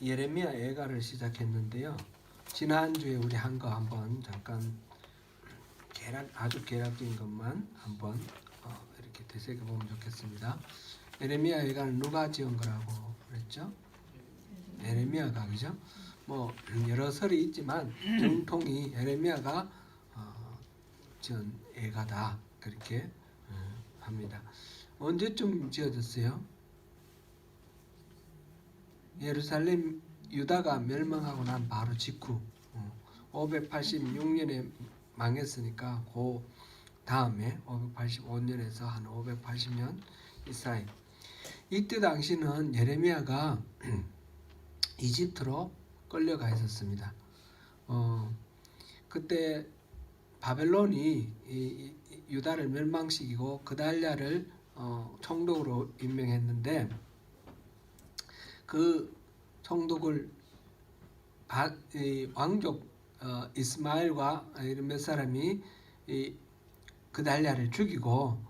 예레미야 애가를 시작했는데요. 지난주에 우리 한 거 한번 잠깐 아주 개략적인 것만 한번 이렇게 되새겨 보면 좋겠습니다. 예레미야 애가는 누가 지은 거라고 그랬죠? 예레미야가, 그죠? 뭐 여러 설이 있지만 정통이 예레미야가 지은 애가다 그렇게 합니다. 언제쯤 지어졌어요? 예루살렘 유다가 멸망하고 난 바로 직후 586년에 망했으니까 그 다음에 585년에서 한 580년 이 사이, 이때 당시는 예레미야가 이집트로 끌려가 있었습니다. 그때 바벨론이 이 유다를 멸망시키고 그달랴를 총독으로 임명했는데 그 총독을 왕족 이스마엘과 이런 몇 사람이 그달랴를 죽이고,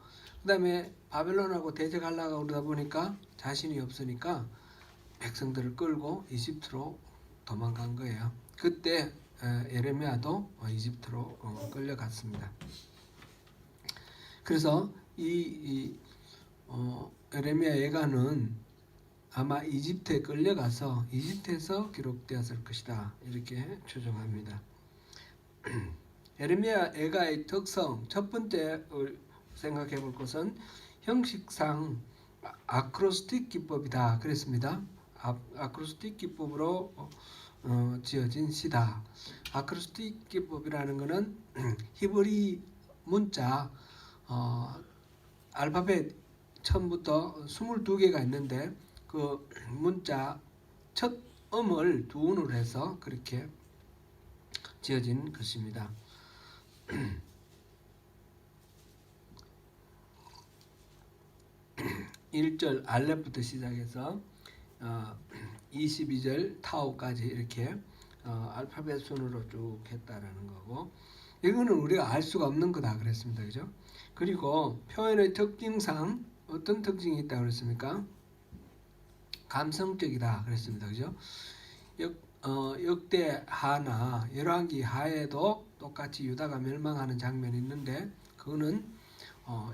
그 다음에 바벨론하고 대적하려고 그러다 보니까 자신이 없으니까 백성들을 끌고 이집트로 도망간 거예요. 그때 예레미야도 이집트로 끌려갔습니다. 그래서 이 예레미야 예가는 아마 이집트에 끌려가서 이집트에서 기록되었을 것이다 이렇게 추정합니다. 예레미야 애가의 특성, 첫 번째 생각해 볼 것은 형식상 아크로스틱 기법이다 그랬습니다. 아크로스틱 기법으로 지어진 시다. 아크로스틱 기법이라는 것은 히브리 문자 알파벳 처음부터 22개가 있는데 그 문자 첫 음을 두운으로 해서 그렇게 지어진 것입니다. 1절 알렙부터 시작해서 22절 타오까지 이렇게 알파벳 순으로 쭉 했다라는 거고, 이거는 우리가 알 수가 없는 거다 그랬습니다. 그죠? 그리고 표현의 특징상 어떤 특징이 있다고 그랬습니까? 감성적이다 그랬습니다. 그죠? 역대하나 열왕기 하에도 똑같이 유다가 멸망하는 장면이 있는데 그거는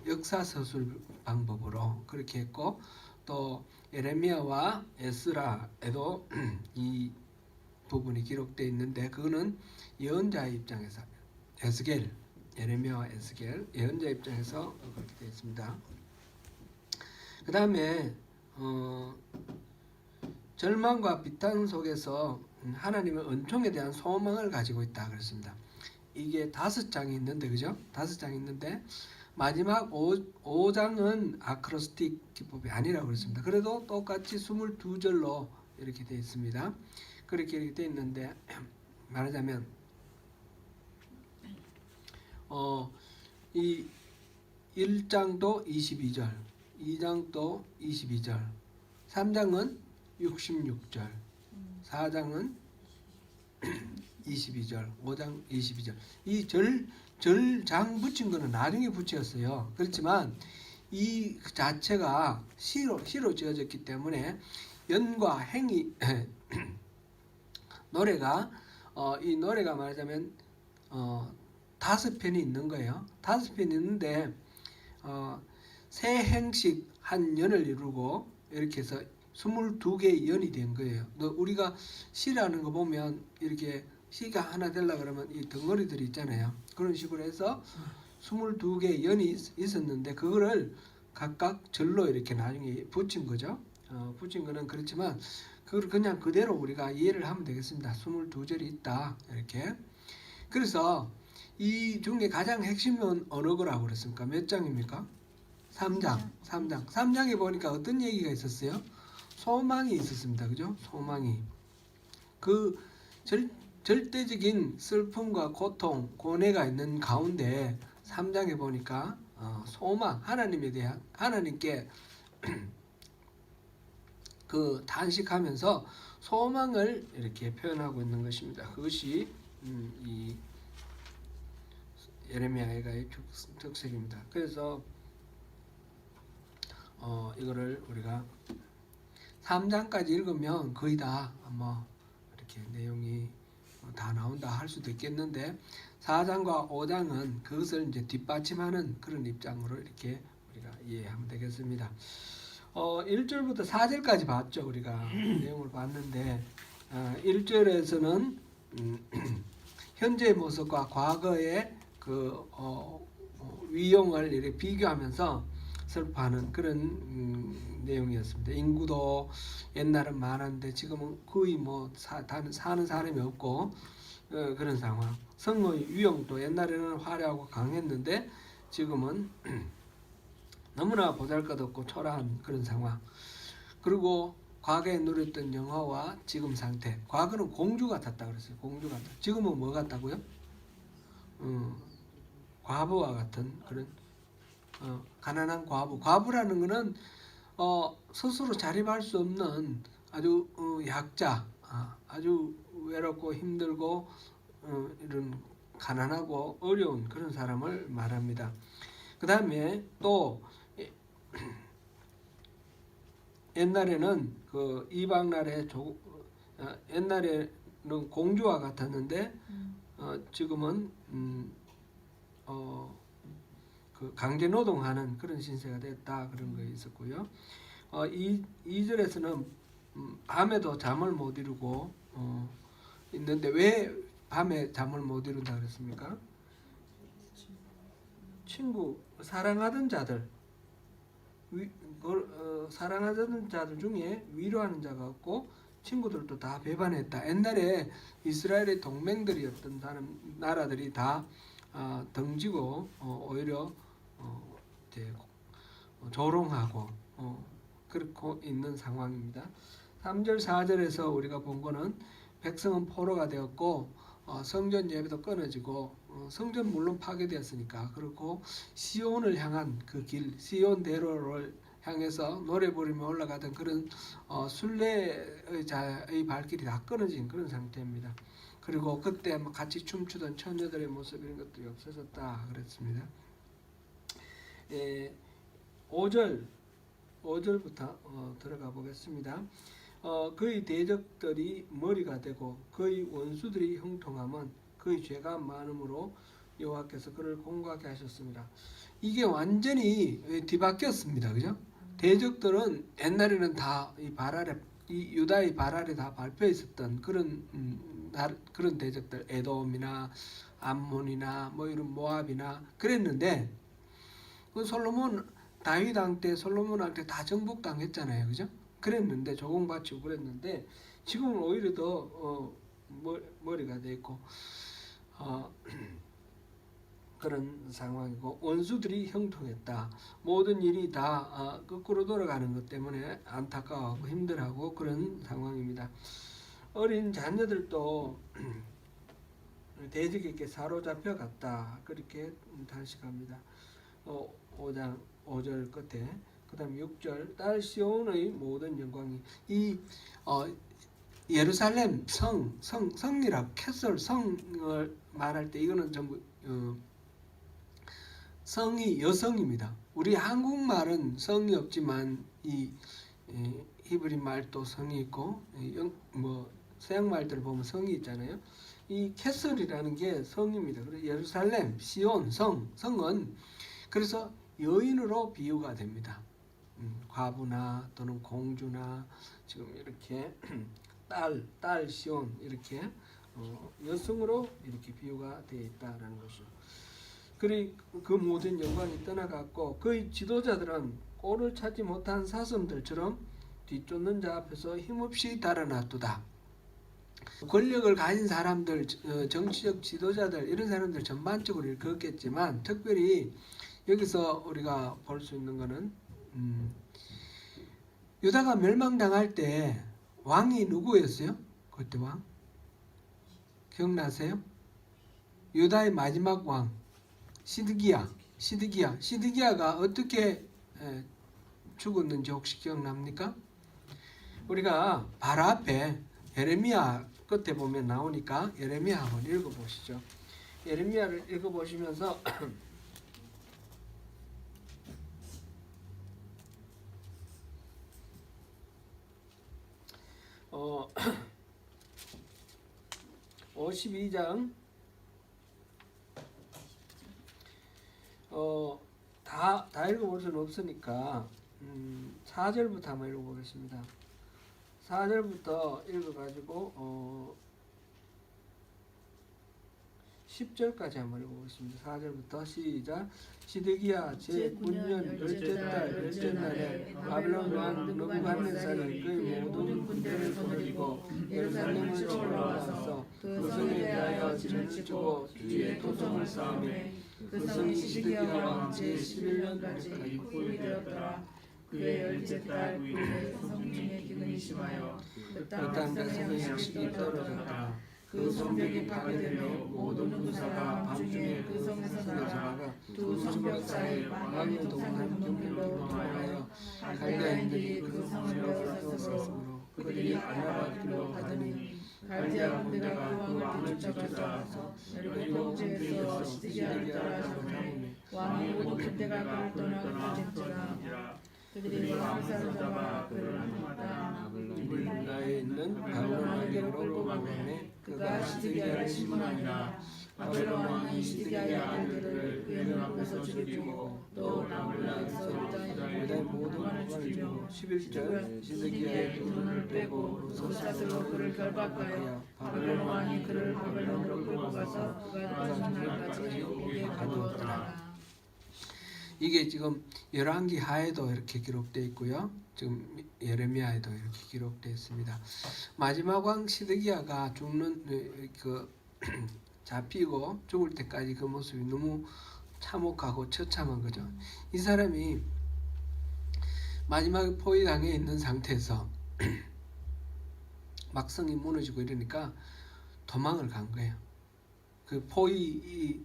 역사서술 방법으로 그렇게 했고, 또 예레미야와 에스라에도 이 부분이 기록되어 있는데 그거는 예언자의 입장에서 에스겔, 예레미야와 에스겔 예언자 입장에서 그렇게 되어 있습니다. 그 다음에 절망과 비탄 속에서 하나님의 은총에 대한 소망을 가지고 있다 그랬습니다. 이게 5장이 있는데, 그죠? 5장이 있는데 마지막 5장은 아크로스틱 기법이 아니라고 그랬습니다. 그래도 똑같이 22절로 이렇게 되어 있습니다. 그렇게 되어 있는데 말하자면 이 1장도 22절, 2장도 22절, 3장은 66절, 4장은 22절, 5장 22절. 이 절장 붙인 거는 나중에 붙였어요. 그렇지만 이 자체가 시로 지어졌기 때문에 연과 행이 노래가 이 노래가 말하자면 5편이 있는 거예요. 5편이 있는데 세 행씩 한 연을 이루고 이렇게 해서 22개의 연이 된 거예요. 우리가 시라는 거 보면 이렇게 시가 하나 되려고 그러면 이 덩어리들이 있잖아요. 그런 식으로 해서 22개의 연이 있었는데 그거를 각각 절로 이렇게 나중에 붙인 거죠. 붙인 거는 그렇지만 그걸 그냥 그대로 우리가 이해를 하면 되겠습니다. 22절이 있다 이렇게. 그래서 이 중에 가장 핵심은 어느 거라고 그랬습니까? 몇 장입니까? 3장. 3장에 보니까 어떤 얘기가 있었어요? 소망이 있었습니다. 그죠? 소망이. 그 절대적인 슬픔과 고통, 고뇌가 있는 가운데 3장에 보니까 소망, 하나님에 대한, 하나님께 그 단식하면서 소망을 이렇게 표현하고 있는 것입니다. 그것이 이 예레미야 애가의 특색입니다. 그래서 이거를 우리가 3장까지 읽으면 거의 다 뭐 이렇게 내용이 다 나온다 할 수도 있겠는데 4장과 5장은 그것을 이제 뒷받침하는 그런 입장으로 이렇게 우리가 이해하면 되겠습니다. 1절부터 4절까지 봤죠. 우리가 내용을 봤는데 1절에서는 현재의 모습과 과거의 그 위용을 이렇게 비교하면서 설파하는 그런 내용이었습니다. 인구도 옛날은 많았는데 지금은 거의 뭐 사는 사람이 없고 그런 상황. 성의 위용도 옛날에는 화려하고 강했는데 지금은 너무나 보잘것없고 초라한 그런 상황. 그리고 과거에 누렸던 영화와 지금 상태. 과거는 공주 같았다 그랬어요. 공주 같다. 지금은 뭐 같다고요? 과부와 같은 그런 가난한 과부. 과부라는 것은 스스로 자립할 수 없는 아주 약자, 아주 외롭고 힘들고 이런 가난하고 어려운 그런 사람을 말합니다. 그 다음에 또 옛날에는 그 이방 나라의 옛날에는 공주와 같았는데 지금은 그 강제 노동하는 그런 신세가 됐다 그런 거 있었고요. 2절에서는 밤에도 잠을 못 이루고 있는데 왜 밤에 잠을 못 이룬다 그랬습니까? 친구 사랑하던 자들 사랑하던 자들 중에 위로하는 자가 없고 친구들도 다 배반했다. 옛날에 이스라엘의 동맹들이었던 나라들이 다 등지고 오히려 이제 조롱하고 그렇고 있는 상황입니다. 3절 4절에서 우리가 본 거는 백성은 포로가 되었고 성전 예배도 끊어지고 성전 물론 파괴되었으니까 그렇고 시온을 향한 그 길 시온대로를 향해서 노래 부르며 올라가던 그런 순례의 자의 발길이 다 끊어진 그런 상태입니다. 그리고 그때 같이 춤추던 처녀들의 모습 이런 것들이 없어졌다 그랬습니다. 5절부터 들어가 보겠습니다. 그의 대적들이 머리가 되고 그의 원수들이 형통함은 그의 죄가 많음으로 여호와께서 그를 공고하게 하셨습니다. 이게 완전히 뒤바뀌었습니다. 그죠? 대적들은 옛날에는 다 이 유다의 발 아래 다 밟혀 있었던 그런 대적들 에돔이나 암몬이나 뭐 이런 모압이나 그랬는데 그 다윗 왕 때 솔로몬한테 다 정복당했잖아요. 그죠? 그랬는데 조공받치고 그랬는데 지금은 오히려 더 머리가 돼 있고 그런 상황이고 원수들이 형통했다. 모든 일이 다 거꾸로 돌아가는 것 때문에 안타까워하고 힘들어하고 그런 상황입니다. 어린 자녀들도 대적에게 사로잡혀 갔다. 그렇게 단식합니다. 5장 5절 끝에 그 다음 6절 딸 시온의 모든 영광이 이 예루살렘 성이라고 캐슬 성을 말할 때 이거는 전부 성이 여성입니다. 우리 한국말은 성이 없지만 이 히브리 말도 성이 있고 뭐 서양 말들 보면 성이 있잖아요. 이 캐슬이라는 게 성입니다. 그래서 예루살렘, 시온, 성은 그래서 여인으로 비유가 됩니다. 과부나 또는 공주나 지금 이렇게 딸 시온 이렇게 여성으로 이렇게 비유가 되어 있다라는 것이죠. 그 모든 영광이 떠나갔고 그의 지도자들은 꼴을 찾지 못한 사슴들처럼 뒤쫓는 자 앞에서 힘없이 달아났도다. 권력을 가진 사람들, 정치적 지도자들 이런 사람들 전반적으로 그렇겠지만 특별히 여기서 우리가 볼 수 있는 것은 유다가 멸망당할 때 왕이 누구였어요? 그때 왕 기억나세요? 유다의 마지막 왕 시드기야가 어떻게 죽었는지 혹시 기억납니까? 우리가 바로 앞에 예레미야 끝에 보면 나오니까 예레미야 한번 읽어보시죠. 예레미야를 읽어보시면서 52장 다 읽어볼 수는 없으니까 4절부터 한번 읽어보겠습니다. 4절부터 읽어가지고 10절까지 한번 읽어보겠습니다. 4절부터 시작. 시드기야 제9년 열째 달 열째 날에 바벨론 왕 느부갓네살이 그의 모든 군대를 거느리고 예루살렘으로 올라와서 그 성에 대하여 진을 치고 뒤에 도성을 쌓으매 그 성이 시드기야 왕 제11년까지 포위되었더라. 그의 열째 달 9일에 성중에 기근이 심하여 그 땅 백성의 양식이 떨어졌다. 그 성벽이 파괴되며 모든 군사가 밤중에 그 성에서 나가 두 성벽 사이 왕의 동산 경계로 도망하여 갈대아인들이 그 성벽을 세웠으므로 그들이 아라바길로 가더니 갈대아 군대가 그 왕을 쫓아가서 여리고 지에서 시드기야를 따라 잡으매 왕의 모든 군대가 그를 떠나 가진지라. 그들이 왕사를 잡아 그를 함하다. 리블나에 있는 바벨론 왕에게로 보내매 그가 시드기야를 신문하니라. 바벨론 왕이 시드기야의 아들들을 그의 눈앞에서 죽이고 또 나블라에서 유다의 모든 왕을 죽이고 11절 시드기야의 두 눈을 빼고 솥사슬로 그를 결박하여 바벨론 왕이 그를 바벨론으로 끌고 가서 그가 사는 날까지 옥에 가두었더라. 이게 지금 열왕기 하에도 이렇게 기록되어 있고요. 지금 예레미야에도 이렇게 기록되어 있습니다. 마지막 왕 시드기야가 죽는 그 잡히고 죽을 때까지 그 모습이 너무 참혹하고 처참한 거죠. 이 사람이 마지막에 포위당해 있는 상태에서 막성이 무너지고 이러니까 도망을 간 거예요. 그 포위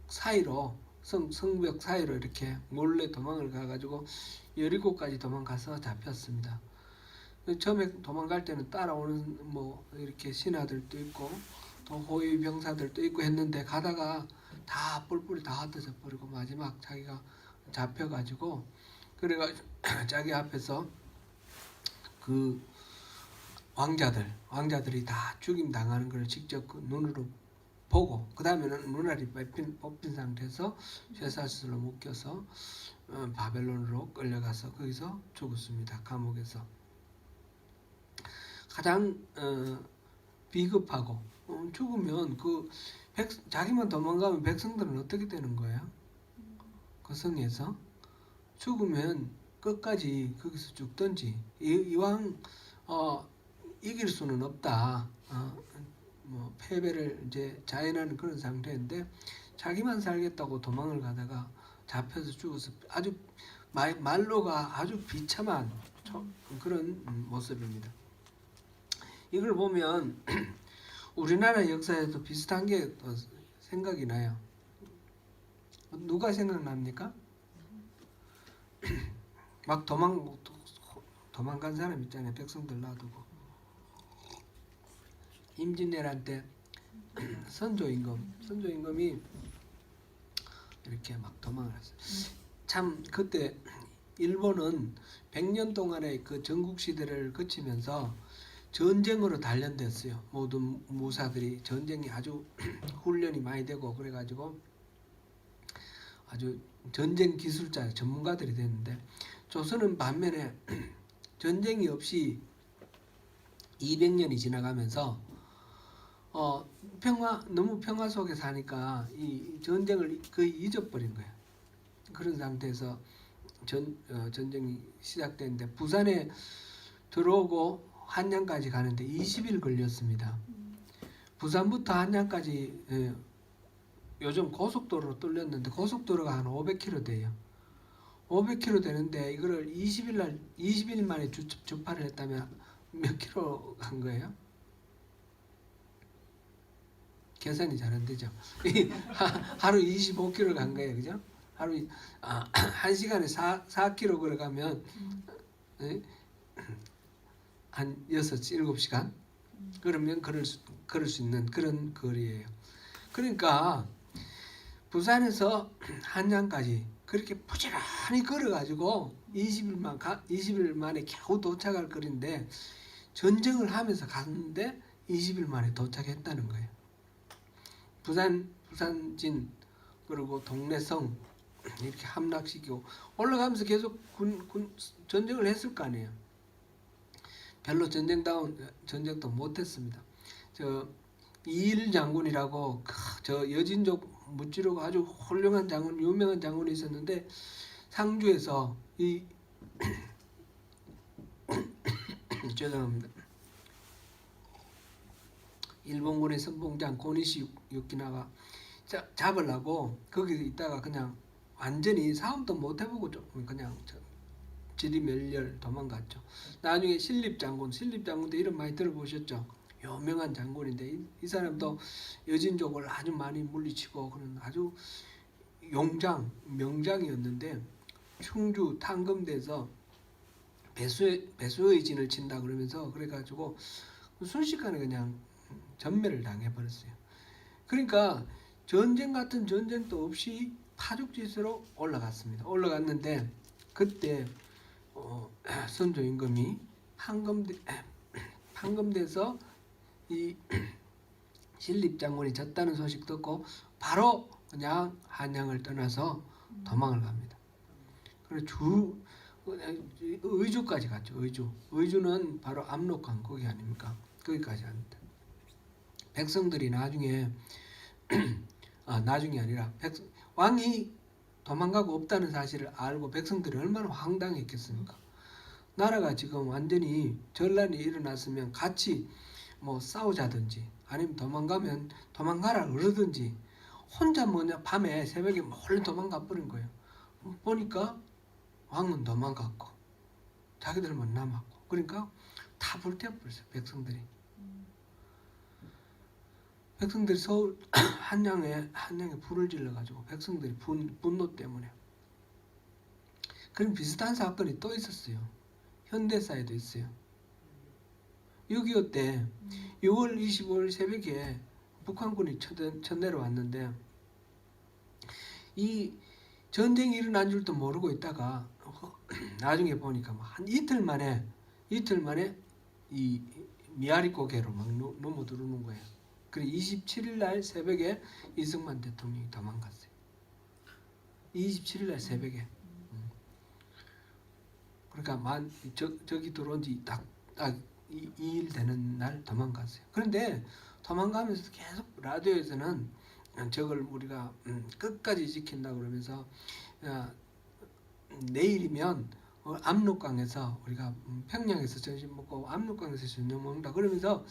사이로 성벽 사이로 이렇게 몰래 도망을 가가지고 여리고까지 도망가서 잡혔습니다. 처음에 도망갈 때는 따라오는 뭐 이렇게 신하들도 있고 또 호위 병사들도 있고 했는데 가다가 다 뿔뿔이 다 흩어져 버리고 마지막 자기가 잡혀가지고 그래가지고 자기 앞에서 그 왕자들이 다 죽임 당하는 걸 직접 그 눈으로 보고 그 다음에는 눈알이 뽑힌 상태에서 쇠사슬로 묶여서 바벨론으로 끌려가서 거기서 죽었습니다. 감옥에서. 가장 비겁하고 죽으면 자기만 도망가면 백성들은 어떻게 되는 거예요? 그 성에서 죽으면 끝까지 거기서 죽든지 이왕 이길 수는 없다. 뭐 패배를 이제 자인하는 그런 상태인데 자기만 살겠다고 도망을 가다가 잡혀서 죽어서 아주 말로가 아주 비참한 그런 모습입니다. 이걸 보면 우리나라 역사에도 비슷한 게 생각이 나요. 누가 생각납니까? 막 도망간 사람 있잖아요. 백성들 놔두고. 임진왜란 때 선조임금이 이렇게 막 도망을 했어요. 참 그때 일본은 100년 동안의 그 전국 시대를 거치면서 전쟁으로 단련됐어요. 모든 무사들이 전쟁이 아주 훈련이 많이 되고 그래가지고 아주 전쟁 기술자 전문가들이 됐는데 조선은 반면에 전쟁이 없이 200년이 지나가면서 너무 평화 속에 사니까 이 전쟁을 거의 잊어버린 거예요. 그런 상태에서 전쟁이 시작됐는데 부산에 들어오고 한양까지 가는데 20일 걸렸습니다. 부산부터 한양까지 요즘 고속도로로 뚫렸는데 고속도로가 한 500km 돼요. 500km 되는데 이거를 20일 만에 주파를 했다면 몇 킬로 간 거예요? 계산이 잘 안 되죠. 하루 25km 간 거예요. 그죠? 하루 1시간에 4km 걸어가면 한 6, 7시간? 그러면 걸을 수 있는 그런 거리예요. 그러니까 부산에서 한양까지 그렇게 부지런히 걸어가지고 20일 만에 겨우 도착할 거리인데 전쟁을 하면서 갔는데 20일 만에 도착했다는 거예요. 부산진 그리고 동래성 이렇게 함락시키고 올라가면서 계속 전쟁을 했을 거 아니에요. 별로 전쟁도 못했습니다. 저 이일 장군이라고 저 여진족 무찌르고 아주 훌륭한 장군, 유명한 장군이 있었는데 상주에서 이 죄송합니다. 일본군의 선봉장 고니시 유키나가 잡으려고 거기 있다가 그냥 완전히 싸움도 못 해보고 좀 그냥 지리멸렬 도망갔죠. 나중에 신립장군도 이름 많이 들어보셨죠? 유명한 장군인데 이 사람도 여진족을 아주 많이 물리치고 그런 아주 명장이었는데 충주 탕금대에서 배수의 진을 친다 그러면서 그래가지고 순식간에 그냥 전멸을 당해버렸어요. 그러니까 전쟁 같은 전쟁도 없이 파죽지세로 올라갔습니다. 올라갔는데 그때 선조 임금이 판검대에서 이 신립장군이 졌다는 소식 듣고 바로 그냥 한양을 떠나서 도망을 갑니다. 그리고 의주까지 갔죠. 의주는 바로 압록강 거기 아닙니까? 거기까지 갑니다. 백성들이 나중에 나중이 아니라 왕이 도망가고 없다는 사실을 알고 백성들이 얼마나 황당했겠습니까? 나라가 지금 완전히 전란이 일어났으면 같이 뭐 싸우자든지 아니면 도망가라 그러든지 혼자 밤에 새벽에 몰래 도망가 버린 거예요. 보니까 왕은 도망갔고 자기들만 남았고 그러니까 다 불태워버렸어요. 백성들이 서울 한양에 불을 질러가지고 백성들이 분노 때문에 그런 비슷한 사건이 또 있었어요. 현대사에도 있어요. 6.25 때 6월 25일 새벽에 북한군이 쳐내려왔는데 이 전쟁이 일어난 줄도 모르고 있다가 나중에 보니까 한 이틀 만에 이 미아리 고개로 막 넘어 들어오는 거예요. 그리고 27일 날 새벽에 이승만 대통령이 도망갔어요. 27일 날 새벽에. 그러니까 저기 들어온 지 딱 2일 되는 날 도망갔어요. 그런데 도망가면서 계속 라디오에서는 저걸 우리가 끝까지 지킨다 그러면서 내일이면 압록강에서 우리가 평양에서 점심 먹고 압록강에서 저녁 먹는다 그러면서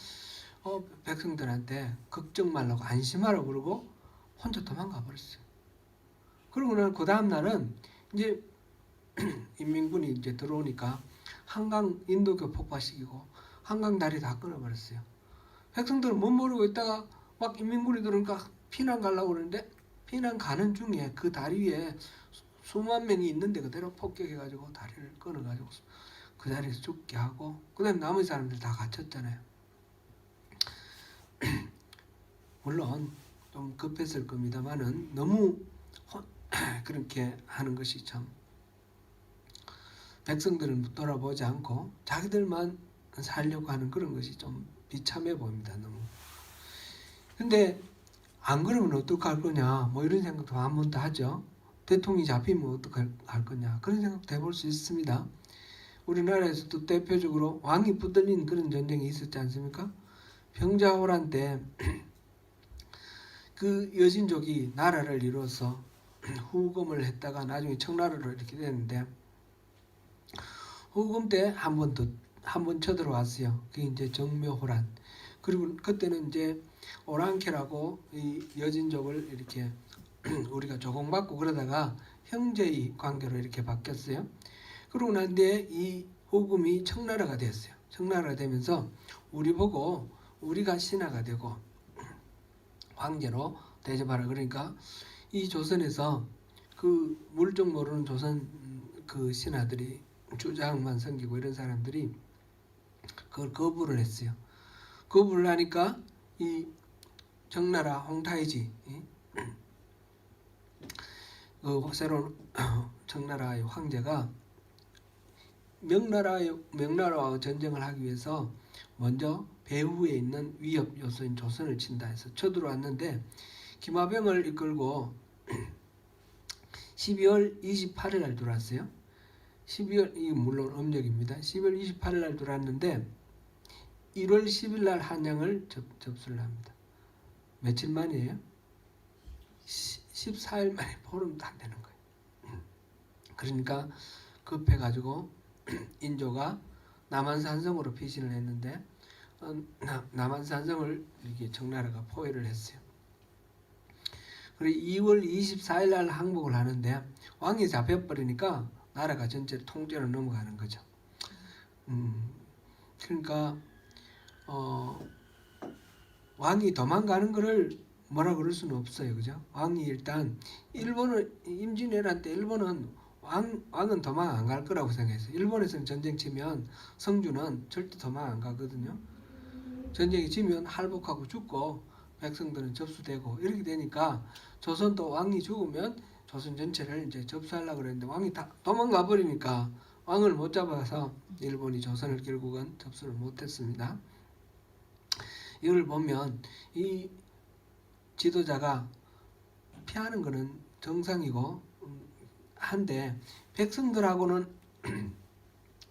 백성들한테 걱정 말라고 안심하라고 그러고 혼자 도망가 버렸어요. 그러고 난 그 다음 날은 이제 인민군이 이제 들어오니까 한강 인도교 폭파시키고 한강 다리 다 끊어버렸어요. 백성들은 못 모르고 있다가 막 인민군이 들어오니까 피난 가려고 그러는데 피난 가는 중에 그 다리 위에 수만 명이 있는데 그대로 폭격해가지고 다리를 끊어가지고 그 자리에서 죽게 하고 그 다음에 나머지 사람들 다 갇혔잖아요. 물론 좀 급했을 겁니다만은 너무 그렇게 하는 것이 참 백성들을 돌아보지 않고 자기들만 살려고 하는 그런 것이 좀 비참해 보입니다. 너무. 근데 안 그러면 어떡할 거냐 뭐 이런 생각도 한 번 더 하죠. 대통령이 잡히면 어떡할 거냐 그런 생각도 해볼 수 있습니다. 우리나라에서도 대표적으로 왕이 붙들린 그런 전쟁이 있었지 않습니까? 평자호란 때 그 여진족이 나라를 이루어서 후금을 했다가 나중에 청나라로 이렇게 됐는데 후금 때 한 번 쳐들어왔어요. 그게 이제 정묘호란. 그리고 그때는 이제 오랑캐라고 이 여진족을 이렇게 우리가 조공받고 그러다가 형제의 관계로 이렇게 바뀌었어요. 그러고 난 뒤에 이 후금이 청나라가 됐어요. 청나라가 되면서 우리 보고 우리가 신하가 되고 황제로 대접하라 그러니까 이 조선에서 그 물정 모르는 조선 그 신하들이 주장만 섬기고 이런 사람들이 그걸 거부를 했어요. 거부를 하니까 이 청나라 홍타이지 그 새로운 청나라의 황제가 명나라와 전쟁을 하기 위해서 먼저 배후에 있는 위협 요소인 조선을 친다 해서 쳐들어왔는데 김화병을 이끌고 12월 28일 날 들어왔어요. 12월 이 물론 음력입니다. 12월 28일 날 들어왔는데 1월 10일 날 한양을 접수를 합니다. 며칠 만이에요? 14일 만에 보름도 안 되는 거예요. 그러니까 급해가지고 인조가 남한산성으로 피신을 했는데 남한산성을 이렇게 청나라가 포위를 했어요. 그리고 2월 24일 날 항복을 하는데 왕이 잡혀버리니까 나라가 전체로 통째로 넘어가는 거죠. 그러니까 왕이 도망가는 거를 뭐라 그럴 수는 없어요, 그죠? 왕이 일단 일본은 임진왜란 때 일본은 왕은 도망 안 갈 거라고 생각했어요. 일본에서는 전쟁 치면 성주는 절대 도망 안 가거든요. 전쟁이 치면 할복하고 죽고 백성들은 접수되고 이렇게 되니까 조선도 왕이 죽으면 조선 전체를 이제 접수하려고 그랬는데 왕이 다 도망가 버리니까 왕을 못 잡아서 일본이 조선을 결국은 접수를 못했습니다. 이걸 보면 이 지도자가 피하는 것은 정상이고 한데 백성들하고는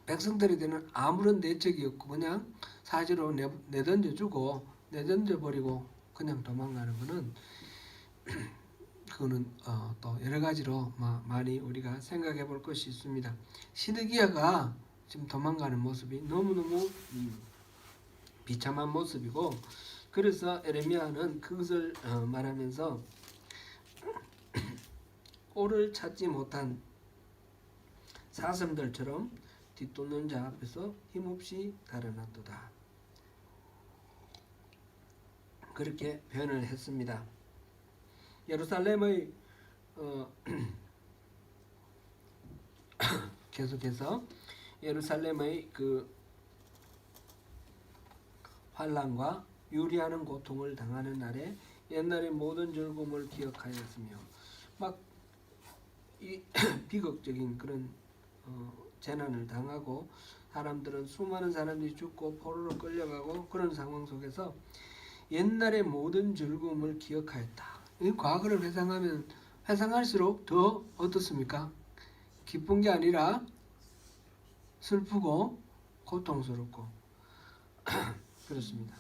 백성들에 대한 아무런 대책이 없고 그냥 사지로 내던져주고 내던져버리고 그냥 도망가는 것은 그거는 또 여러 가지로 많이 우리가 생각해 볼 것이 있습니다. 시드기야가 지금 도망가는 모습이 너무너무 비참한 모습이고 그래서 에레미야는 그것을 말하면서 꼴을 찾지 못한 사슴들처럼 뒤쫓는 자 앞에서 힘없이 달아났도다. 그렇게 표현을 했습니다. 예루살렘의 계속해서 예루살렘의 그 환난과 유리하는 고통을 당하는 날에 옛날의 모든 즐거움을 기억하였으며 막 이 비극적인 그런 재난을 당하고 사람들은 수많은 사람들이 죽고 포로로 끌려가고 그런 상황 속에서 옛날의 모든 즐거움을 기억하였다. 이 과거를 회상하면 회상할수록 더 어떻습니까? 기쁜 게 아니라 슬프고 고통스럽고 그렇습니다.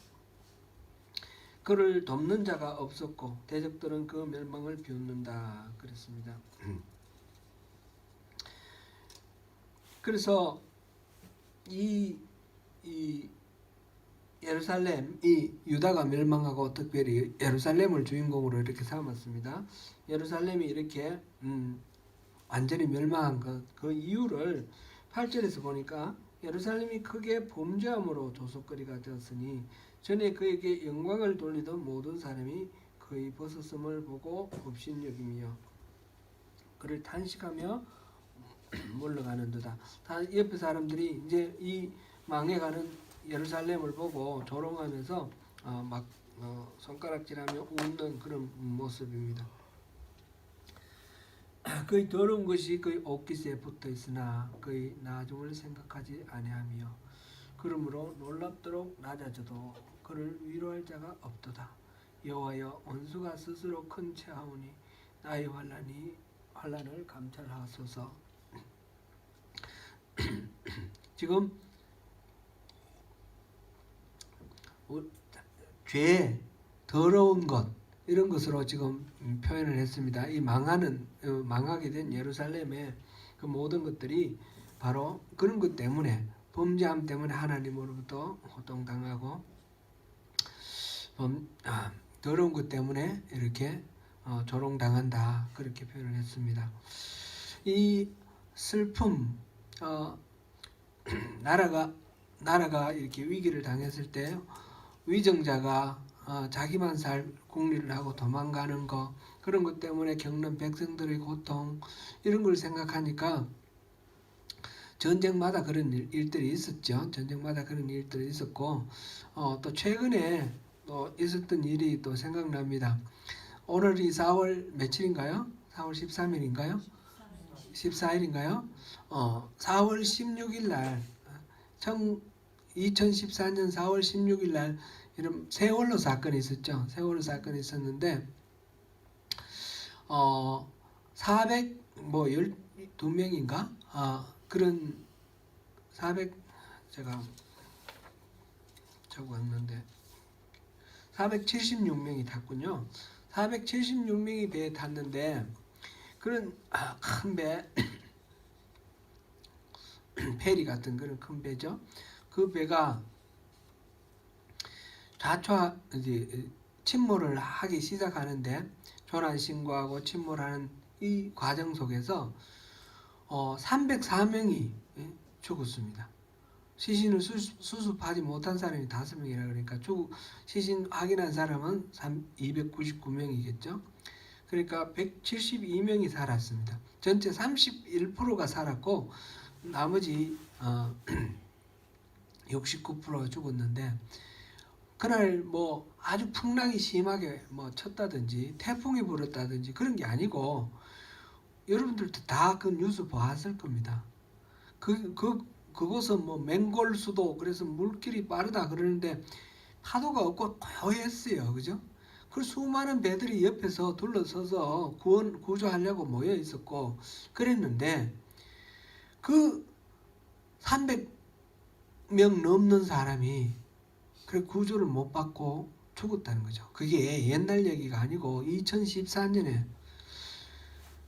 그를 돕는 자가 없었고 대적들은 그 멸망을 비웃는다 그랬습니다. 그래서 이 예루살렘, 이 유다가 멸망하고 특별히 예루살렘을 주인공으로 이렇게 삼았습니다. 예루살렘이 이렇게 완전히 멸망한 그 이유를 8절에서 보니까 예루살렘이 크게 범죄함으로 조속거리가 되었으니 전에 그에게 영광을 돌리던 모든 사람이 그의 벗었음을 보고 업신여김이여 그를 탄식하며 물러가는도다. 다 옆에 사람들이 이제 이 망해가는 예루살렘을 보고 조롱하면서 막 손가락질하며 웃는 그런 모습입니다. 그의 더러운 것이 그의 옷깃에 붙어 있으나 그의 나중을 생각하지 아니하며 그러므로 놀랍도록 낮아져도 그를 위로할 자가 없도다. 여호와여 원수가 스스로 큰 체하오니 나의 환난을 감찰하소서. 지금 죄, 더러운 것 이런 것으로 지금 표현을 했습니다. 이 망하게 된 예루살렘의 그 모든 것들이 바로 그런 것 때문에 범죄함 때문에 하나님으로부터 고통당하고 더러운 것 때문에 이렇게 조롱당한다 그렇게 표현을 했습니다. 이 슬픔 나라가 이렇게 위기를 당했을 때 위정자가 자기만 살 궁리를 하고 도망가는 거 그런 것 때문에 겪는 백성들의 고통 이런 걸 생각하니까 전쟁마다 그런 일들이 있었죠. 전쟁마다 그런 일들이 있었고 또 최근에 또 있었던 일이 또 생각납니다. 오늘이 4월 며칠인가요? 4월 13일인가요? 14일인가요? 4월 16일 날 2014년 4월 16일 날 이런 세월호 사건이 있었죠. 세월호 사건이 있었는데 400뭐 12명인가 그런 400 제가 적었는데 476명이 탔군요. 476명이 배에 탔는데 그런 큰 배, 페리 같은 그런 큰 배죠. 그 배가 좌초 이제 침몰을 하기 시작하는데 조난 신고하고 침몰하는 이 과정 속에서 304명이 죽었습니다. 시신을 수습하지 못한 사람이 5명이라 그러니까 시신 확인한 사람은 299명이겠죠. 그러니까 172명이 살았습니다. 전체 31%가 살았고 나머지 69%가 죽었는데 그날 뭐 아주 풍랑이 심하게 뭐 쳤다든지 태풍이 불었다든지 그런 게 아니고 여러분들도 다 그 뉴스 보았을 겁니다. 그곳은 뭐 맹골 수도 그래서 물길이 빠르다 그러는데 파도가 없고 고요했어요. 그죠? 그 수많은 배들이 옆에서 둘러서서 구조하려고 모여 있었고 그랬는데 그 300명 넘는 사람이 그 구조를 못 받고 죽었다는 거죠. 그게 옛날 얘기가 아니고 2014년에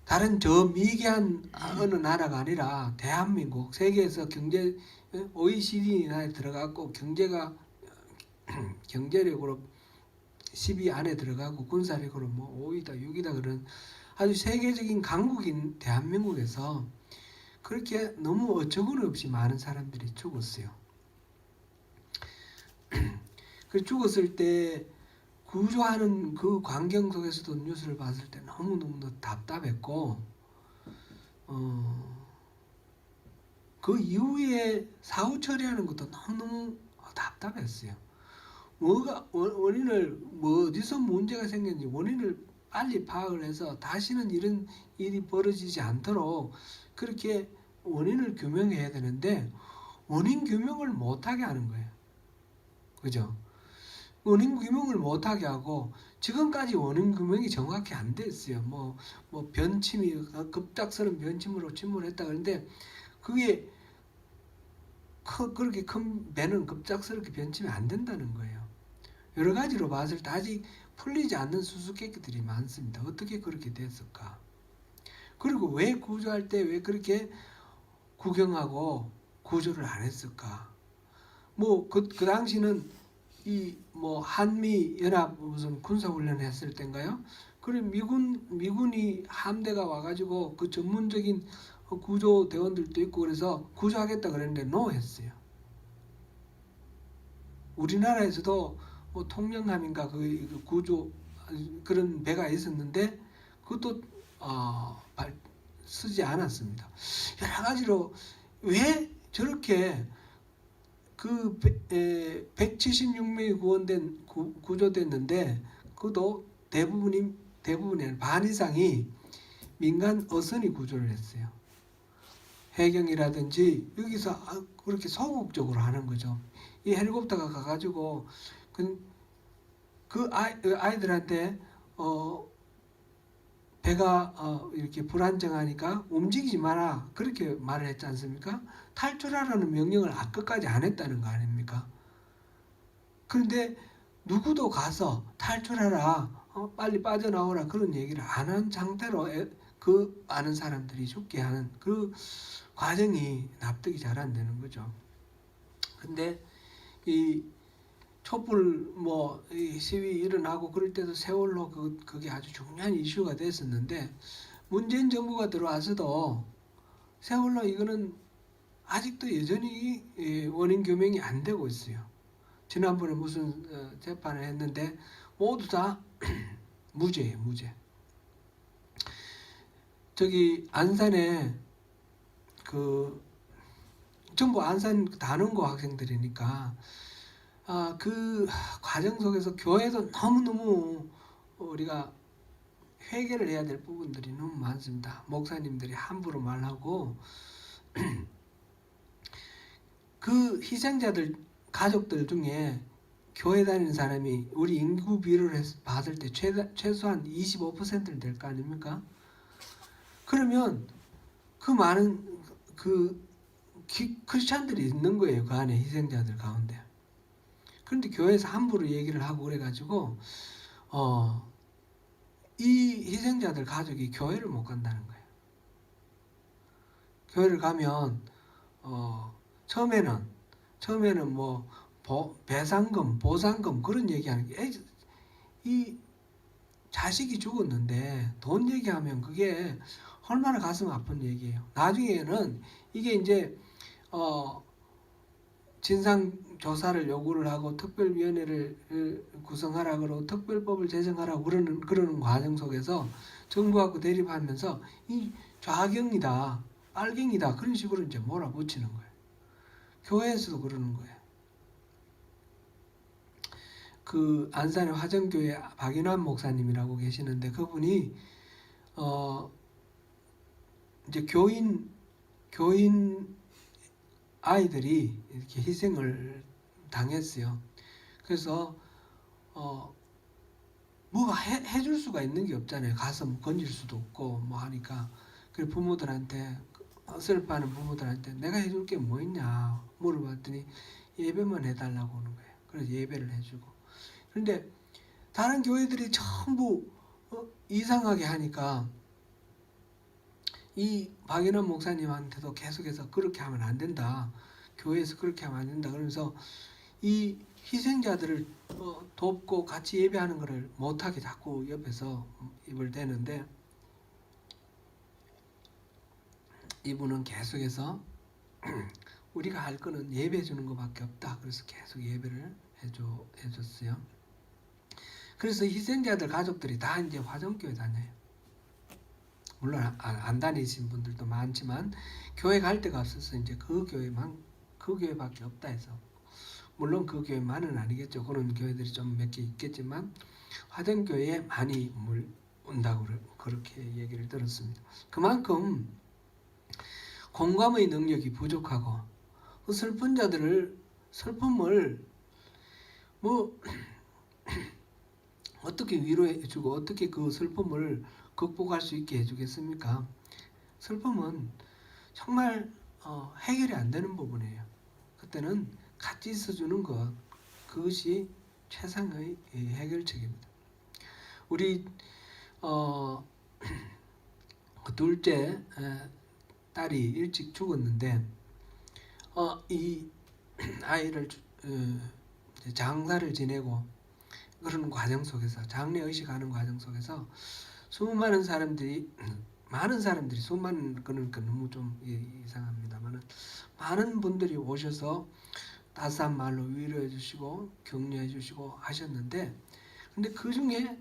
다른 저 미개한 어느 나라가 아니라 대한민국 세계에서 경제 OECD 나라에 들어갔고 경제력으로 10위 안에 들어가고 군사력으로 뭐 5위다 6위다 그런 아주 세계적인 강국인 대한민국에서 그렇게 너무 어처구니 없이 많은 사람들이 죽었어요. 그 죽었을 때 구조하는 그 광경 속에서도 뉴스를 봤을 때 너무너무 답답했고 그 이후에 사후 처리하는 것도 너무너무 답답했어요. 원인을 어디서 문제가 생겼는지 원인을 빨리 파악을 해서 다시는 이런 일이 벌어지지 않도록 그렇게 원인을 규명해야 되는데 원인 규명을 못하게 하는 거예요. 그죠? 원인 규명을 못하게 하고 지금까지 원인 규명이 정확히 안 됐어요. 뭐 변침이 급작스러운 변침으로 침몰했다 그런데 그게 그렇게 큰 배는 급작스럽게 변침이 안 된다는 거예요. 여러 가지로 봤을 때 아직 풀리지 않는 수수께끼들이 많습니다. 어떻게 그렇게 됐을까? 그리고 왜 구조할 때 왜 그렇게 구경하고 구조를 안 했을까? 뭐 그 당시는 이 뭐 한미 연합 무슨 군사훈련 했을 때인가요? 그리고 미군이 함대가 와가지고 그 전문적인 구조 대원들도 있고 그래서 구조하겠다 그랬는데 노 했어요. 우리나라에서도 뭐 통영함인가 그 구조 그런 배가 있었는데 그것도 쓰지 않았습니다. 여러 가지로 왜 저렇게 그 176명이 구조됐는데 그것도 대부분의 반 이상이 민간 어선이 구조를 했어요. 해경이라든지 여기서 그렇게 소극적으로 하는 거죠. 이 헬리콥터가 가가지고 그 아이들한테 배가 이렇게 불안정하니까 움직이지 마라 그렇게 말을 했지 않습니까? 탈출하라는 명령을 끝까지 안 했다는 거 아닙니까? 그런데 누구도 가서 탈출하라 빨리 빠져나오라 그런 얘기를 안 한 상태로 그 많은 사람들이 죽게 하는 그 과정이 납득이 잘 안 되는 거죠. 근데 이 촛불 시위 일어나고 그럴 때도 세월호 그게 아주 중요한 이슈가 됐었는데 문재인 정부가 들어와서도 세월호 이거는 아직도 여전히 원인 규명이 안 되고 있어요. 지난번에 무슨 재판을 했는데 모두 다 무죄예요, 무죄. 저기 안산에 전부 안산 단원고 학생들이니까 그 과정 속에서 교회도 너무너무 우리가 회개를 해야 될 부분들이 너무 많습니다. 목사님들이 함부로 말하고 그 희생자들 가족들 중에 교회 다니는 사람이 우리 인구 비율을 봤을 때 최소한 25%는 될 거 아닙니까? 그러면 그 많은 그 크리스찬들이 있는 거예요. 그 안에 희생자들 가운데. 그런데 교회에서 함부로 얘기를 하고 그래가지고 이 희생자들 가족이 교회를 못 간다는 거예요. 교회를 가면 처음에는 뭐 배상금, 보상금 그런 얘기하는 게 이 자식이 죽었는데 돈 얘기하면 그게 얼마나 가슴 아픈 얘기예요. 나중에는 이게 이제 진상 조사를 요구를 하고 특별위원회를 구성하라 그러고 특별법을 제정하라고 그러는 과정 속에서 정부하고 대립하면서 이 좌경이다, 빨갱이다 그런 식으로 이제 몰아붙이는 거예요. 교회에서도 그러는 거예요. 그 안산의 화정교회 박인환 목사님이라고 계시는데 그분이 이제 교인 아이들이 이렇게 희생을 당했어요. 그래서 뭐가 해줄 수가 있는 게 없잖아요. 가서 뭐 건질 수도 없고 뭐 하니까 그 부모들한테 슬퍼하는 부모들한테 내가 해줄 게 뭐 있냐 물어봤더니 예배만 해달라고 하는 거예요. 그래서 예배를 해주고 그런데 다른 교회들이 전부 이상하게 하니까 이 박인환 목사님한테도 계속해서 그렇게 하면 안 된다. 교회에서 그렇게 하면 안 된다. 그러면서 이 희생자들을 돕고 같이 예배하는 것을 못하게 자꾸 옆에서 입을 대는데 이분은 계속해서 우리가 할 거는 예배 주는 것밖에 없다. 그래서 계속 예배를 해줬어요. 그래서 희생자들 가족들이 다 이제 화정교회 다녀요. 물론 안 다니신 분들도 많지만 교회 갈 데가 없어서 이제 그 교회밖에 없다 해서 물론 그 교회만은 아니겠죠. 그런 교회들이 좀 몇 개 있겠지만 화정교회에 많이 온다고 그렇게 얘기를 들었습니다. 그만큼 공감의 능력이 부족하고 그 슬픈 자들을 슬픔을 뭐 어떻게 위로해주고 어떻게 그 슬픔을 극복할 수 있게 해주겠습니까? 슬픔은 정말 해결이 안 되는 부분이에요. 그때는 같이 있어주는 것 그것이 최상의 해결책입니다. 우리 둘째 딸이 일찍 죽었는데 이 아이를 장사를 지내고 그런 과정 속에서 장례의식하는 과정 속에서 수많은 사람들이 수많은 거는 너무 좀 이상합니다만은 많은 분들이 오셔서 따스한 말로 위로해 주시고 격려해 주시고 하셨는데 근데 그 중에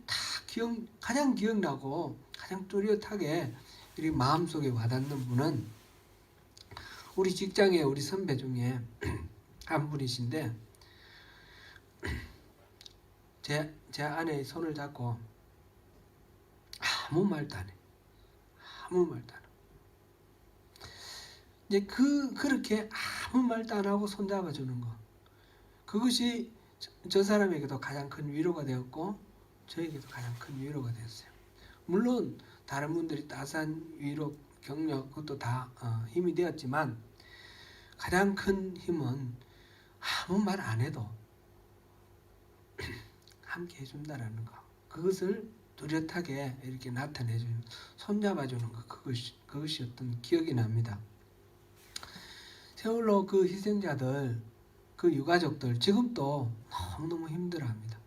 가장 기억나고 가장 뚜렷하게 이렇게 마음속에 와닿는 분은 우리 직장에 우리 선배 중에 한 분이신데 제 아내의 손을 잡고 아무 말도 안 해. 아무 말도 안 해. 이제 그렇게 아무 말도 안 하고 손잡아 주는 거. 그것이 저 사람에게도 가장 큰 위로가 되었고 저에게도 가장 큰 위로가 되었어요. 물론 다른 분들이 따스한 위로, 격려 그것도 다 힘이 되었지만 가장 큰 힘은 아무 말 안 해도 함께 해준다라는 거. 그것을 뚜렷하게 이렇게 나타내주는 손잡아주는 것 그것이 어떤 기억이 납니다. 세월호 그 희생자들 그 유가족들 지금도 너무너무 힘들어합니다.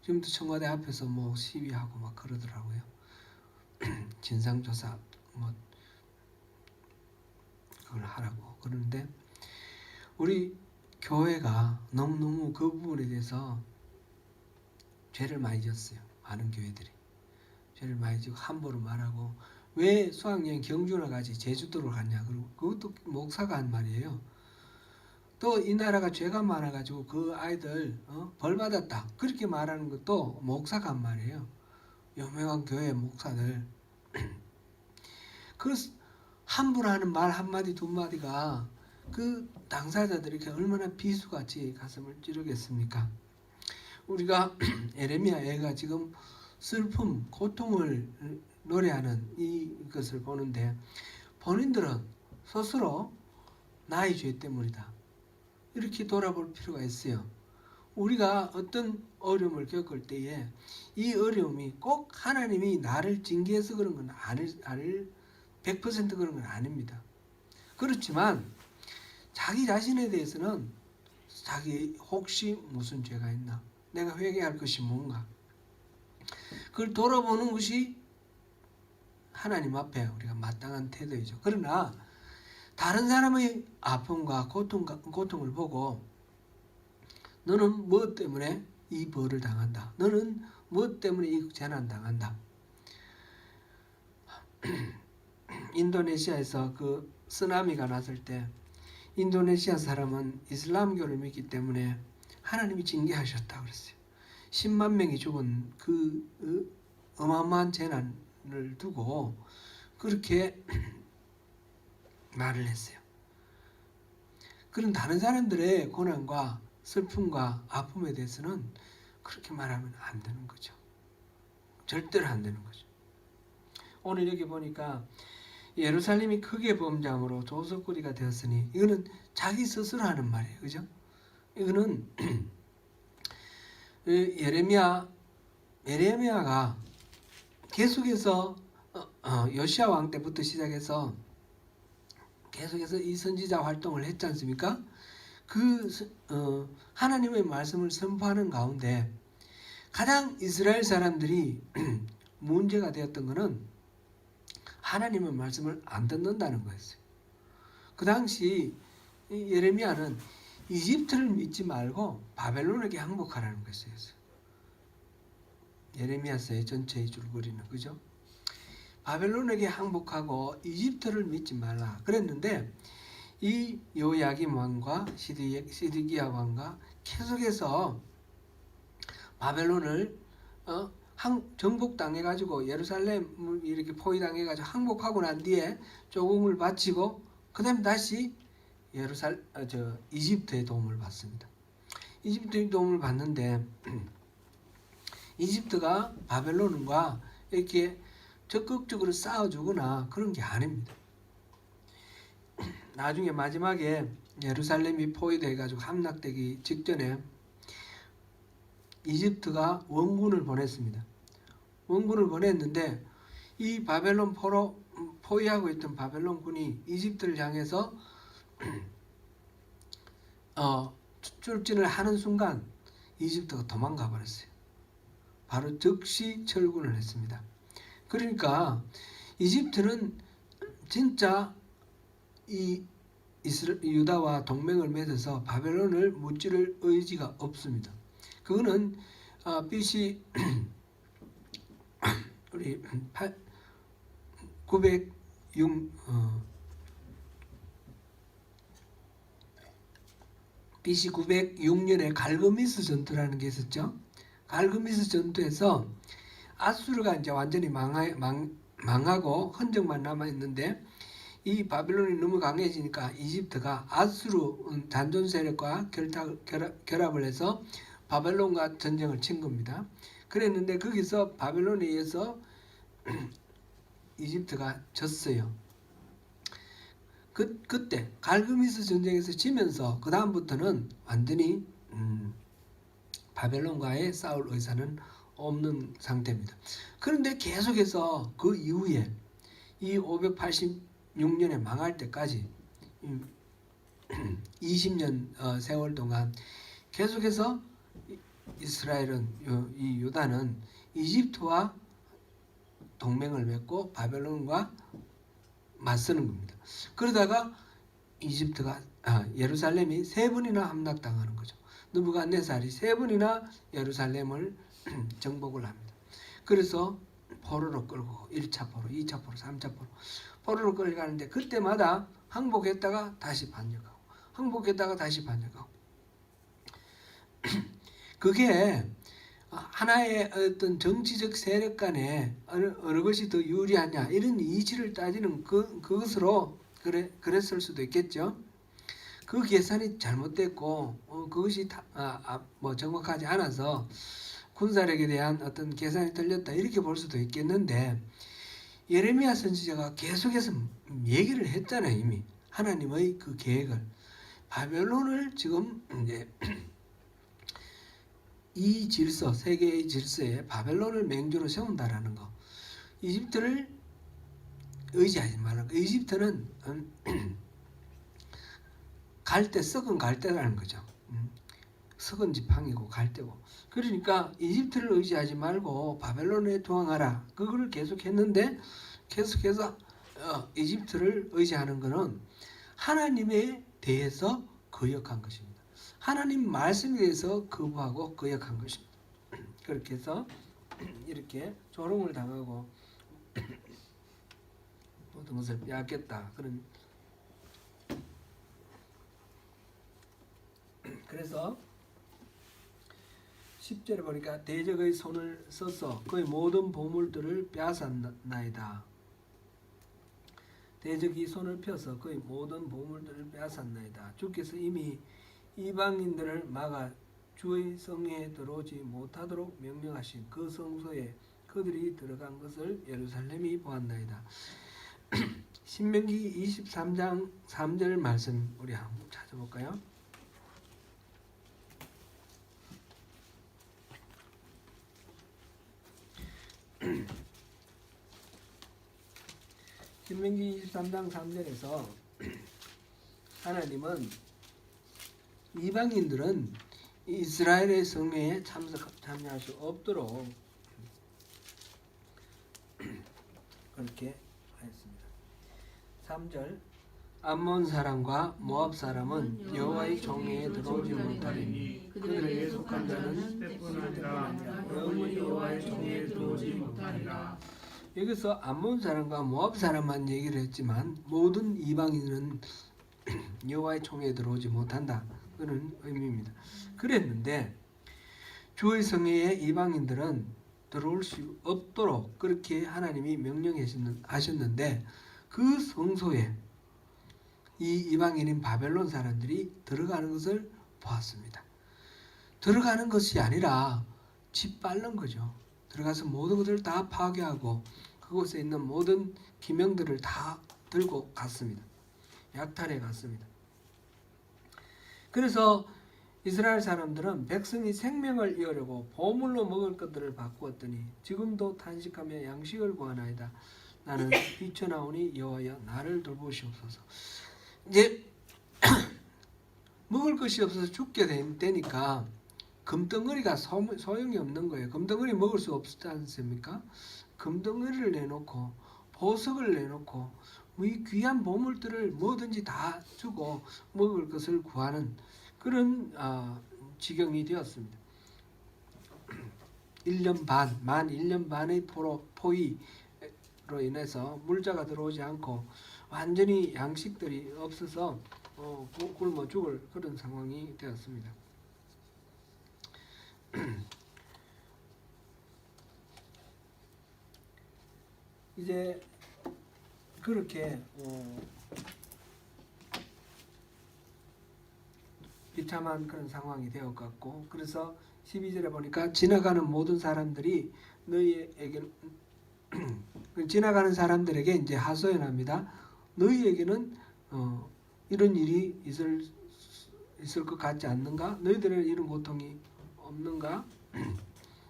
지금도 청와대 앞에서 뭐 시위하고 막 그러더라고요. 진상조사 뭐 그걸 하라고 그러는데 우리 교회가 너무너무 그 부분에 대해서 죄를 많이 졌어요. 많은 교회들이 죄를 많이 지고 함부로 말하고 왜 수학여행 경주나 가지 제주도로 갔냐 그리고 그것도 목사가 한 말이에요. 또 이 나라가 죄가 많아가지고 그 아이들 벌 받았다 그렇게 말하는 것도 목사가 한 말이에요. 유명한 교회 목사들 그 함부로 하는 말 한마디 두 마디가 그 당사자들에게 얼마나 비수같이 가슴을 찌르겠습니까? 우리가 에레미야 애가 지금 슬픔, 고통을 노래하는 이것을 보는데 본인들은 스스로 나의 죄 때문이다. 이렇게 돌아볼 필요가 있어요. 우리가 어떤 어려움을 겪을 때에 이 어려움이 꼭 하나님이 나를 징계해서 그런 건 100% 그런 건 아닙니다. 그렇지만 자기 자신에 대해서는 자기 혹시 무슨 죄가 있나? 내가 회개할 것이 뭔가? 그걸 돌아보는 것이 하나님 앞에 우리가 마땅한 태도이죠. 그러나 다른 사람의 아픔과 고통을 보고 너는 무엇 때문에 이 벌을 당한다. 너는 무엇 때문에 이 재난 당한다. 인도네시아에서 그 쓰나미가 났을 때 인도네시아 사람은 이슬람교를 믿기 때문에 하나님이 징계하셨다 그랬어요. 10만 명이 죽은 그 어마어마한 재난을 두고 그렇게 말을 했어요. 그런 다른 사람들의 고난과 슬픔과 아픔에 대해서는 그렇게 말하면 안 되는 거죠. 절대로 안 되는 거죠. 오늘 여기 보니까 예루살렘이 크게 범죄함으로 조석거리가 되었으니 이거는 자기 스스로 하는 말이에요. 그죠? 이거는 예레미야가 계속해서 요시야 왕 때부터 시작해서 계속해서 이 선지자 활동을 했지 않습니까? 하나님의 말씀을 선포하는 가운데 가장 이스라엘 사람들이 문제가 되었던 것은 하나님의 말씀을 안 듣는다는 거였어요. 그 당시 예레미야는 이집트를 믿지 말고 바벨론에게 항복하라는 것이었어요. 예레미야서의 전체의 줄거리는 그죠? 바벨론에게 항복하고 이집트를 믿지 말라 그랬는데 이 요야김 왕과 시드기야 왕과 계속해서 바벨론을 정복당해가지고 예루살렘을 이렇게 포위당해가지고 항복하고 난 뒤에 조공을 바치고 그 다음에 다시 이집트의 도움을 받습니다. 이집트의 도움을 받는데 이집트가 바벨론과 이렇게 적극적으로 싸워주거나 그런 게 아닙니다. 나중에 마지막에 예루살렘이 포위돼가지고 함락되기 직전에 이집트가 원군을 보냈습니다. 원군을 보냈는데 이 바벨론 포위하고 있던 바벨론군이 이집트를 향해서 출진을 하는 순간 이집트가 도망가 버렸어요. 바로 즉시 철군을 했습니다. 그러니까 이집트는 진짜 이 유다와 동맹을 맺어서 바벨론을 무찌를 의지가 없습니다. 그거는 BC 우리 906 BC 906년에 갈그미스 전투라는 게 있었죠. 갈그미스 전투에서 아수르가 이제 완전히 망하고 흔적만 남아 있는데 이 바벨론이 너무 강해지니까 이집트가 아수르 잔존 세력과 결합을 해서 바벨론과 전쟁을 친 겁니다. 그랬는데 거기서 바벨론에 의해서 이집트가 졌어요. 그때 갈그미스 전쟁에서 지면서 그 다음부터는 완전히 바벨론과의 싸울 의사는 없는 상태입니다. 그런데 계속해서 그 이후에 이 586년에 망할 때까지 20년 세월 동안 계속해서 이스라엘은 이 유다는 이집트와 동맹을 맺고 바벨론과 맞서는 겁니다. 그러다가 예루살렘이 3번이나 함락당하는 거죠. 느부갓네살이 3번이나 예루살렘을 정복을 합니다. 그래서 포로로 끌고 1차 포로, 2차 포로, 3차 포로로 끌어가는데 그때마다 항복했다가 다시 반역하고 항복했다가 다시 반역하고 그게 하나의 어떤 정치적 세력 간에 어느 것이 더 유리하냐 이런 이치를 따지는 그것으로 그랬을 수도 있겠죠. 그 계산이 잘못됐고 그것이 뭐 정확하지 않아서 군사력에 대한 어떤 계산이 틀렸다 이렇게 볼 수도 있겠는데 예레미야 선지자가 계속해서 얘기를 했잖아요. 이미 하나님의 그 계획을 바벨론을 지금 이제 이 질서 세계의 질서에 바벨론을 맹주로 세운다라는 거. 이집트를 의지하지 말라는 거. 이집트는 갈대 썩은 갈대라는 거죠. 썩은 지팡이고 갈대고. 그러니까 이집트를 의지하지 말고 바벨론에 투항하라. 그걸 계속했는데 계속해서 이집트를 의지하는 것은 하나님에 대해서 거역한 것입니다. 하나님 말씀에 대해서 거부하고 거역한 것입니다. 그렇게 해서 이렇게 조롱을 당하고 모든 것을 빼앗겼다. 그래서 10절에 보니까 대적의 손을 써서 그의 모든 보물들을 빼앗았나이다. 대적이 손을 펴서 그의 모든 보물들을 빼앗았나이다. 주께서 이미 이방인들을 막아 주의 성에 들어오지 못하도록 명령하신 그 성소에 그들이 들어간 것을 예루살렘이 보았나이다. 신명기 23장 3절 말씀 우리 한번 찾아볼까요? 신명기 23장 3절에서 하나님은 이방인들은 이스라엘의 성회에 참여할 수 없도록 그렇게 하였습니다. 3절 암몬 사람과 모압 사람은 여호와의 종회에 들어오지 못하리니 그들에게 속한 자는 때뿐 아니라 영원히 여호와의 종회에 들어오지 못하리라. 여기서 암몬 사람과 모압 사람만 얘기를 했지만 모든 이방인은 여호와의 총회에 들어오지 못한다. 그런 의미입니다. 그랬는데 주의 성회에 이방인들은 들어올 수 없도록 그렇게 하나님이 명령하셨는데 그 성소에 이 이방인인 바벨론 사람들이 들어가는 것을 보았습니다. 들어가는 것이 아니라 짓밟는 거죠. 들어가서 모든 것을 다 파괴하고 그곳에 있는 모든 기명들을 다 들고 갔습니다. 약탈해 갔습니다. 그래서 이스라엘 사람들은 백성이 생명을 이으려고 보물로 먹을 것들을 바꾸었더니 지금도 탄식하며 양식을 구하나이다. 나는 뛰쳐나오니 여호와여 나를 돌보시옵소서. 이제 먹을 것이 없어서 죽게 되니까 금덩어리가 소용이 없는 거예요. 금덩어리 먹을 수 없지 않습니까? 금덩어리를 내놓고 보석을 내놓고 이 귀한 보물들을 뭐든지 다 주고 먹을 것을 구하는 그런 지경이 되었습니다. 1년 반, 만 1년 반의 포위로 인해서 물자가 들어오지 않고 완전히 양식들이 없어서 굶어 죽을 그런 상황이 되었습니다. 이제 그렇게 비참한 그런 상황이 되었고 그래서 12절에 보니까 지나가는 모든 사람들이 너희에게 지나가는 사람들에게 이제 하소연합니다. 너희에게는 이런 일이 있을 것 같지 않는가? 너희들은 이런 고통이 없는가?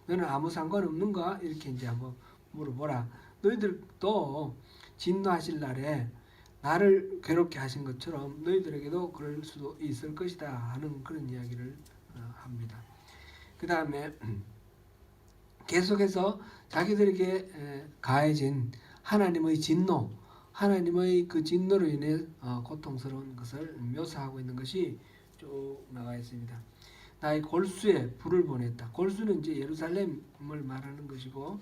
너는 아무 상관없는가? 이렇게 이제 한번 물어보라. 너희들도 진노하실 날에 나를 괴롭게 하신 것처럼 너희들에게도 그럴 수도 있을 것이다 하는 그런 이야기를 합니다. 그 다음에 계속해서 자기들에게 가해진 하나님의 진노, 하나님의 그 진노로 인해 고통스러운 것을 묘사하고 있는 것이 쭉 나와 있습니다. 나의 골수에 불을 보냈다. 골수는 이제 예루살렘을 말하는 것이고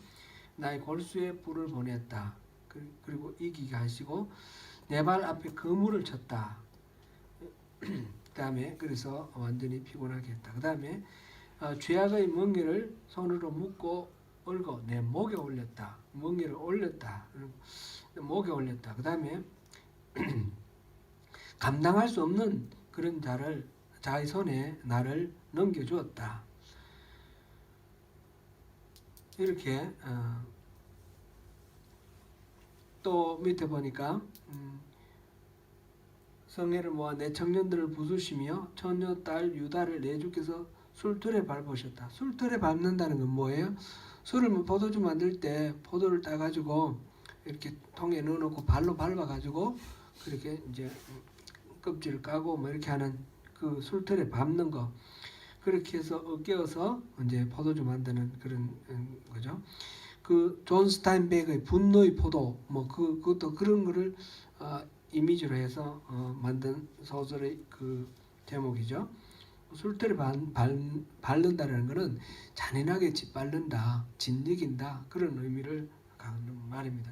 나의 골수에 불을 보냈다. 그리고 이기게 하시고 내 발 앞에 그물을 쳤다. 그 다음에 그래서 완전히 피곤하게 했다. 그 다음에 죄악의 멍에를 손으로 묶고 얽어 내 목에 올렸다. 멍에를 올렸다. 목에 올렸다. 그 다음에 감당할 수 없는 그런 자의 손에 나를 넘겨주었다. 이렇게 또 밑에 보니까 성회를 모아 내 청년들을 부수시며 처녀 딸 유다를 내 주께서 술틀에 밟으셨다. 술틀에 밟는다는 건 뭐예요? 술을 포도주 만들 때 포도를 따가지고 이렇게 통에 넣어놓고 발로 밟아가지고 그렇게 이제 껍질을 까고 뭐 이렇게 하는 그 술틀에 밟는 거. 그렇게 해서 엮여서 이제 포도주 만드는 그런 거죠. 그 존 스타인백의 분노의 포도 뭐 그것도 그런 거를 이미지로 해서 만든 소설의 그 제목이죠. 술틀에 밟는다는 것은 잔인하게 짓밟는다, 짓이긴다 그런 의미를 갖는 말입니다.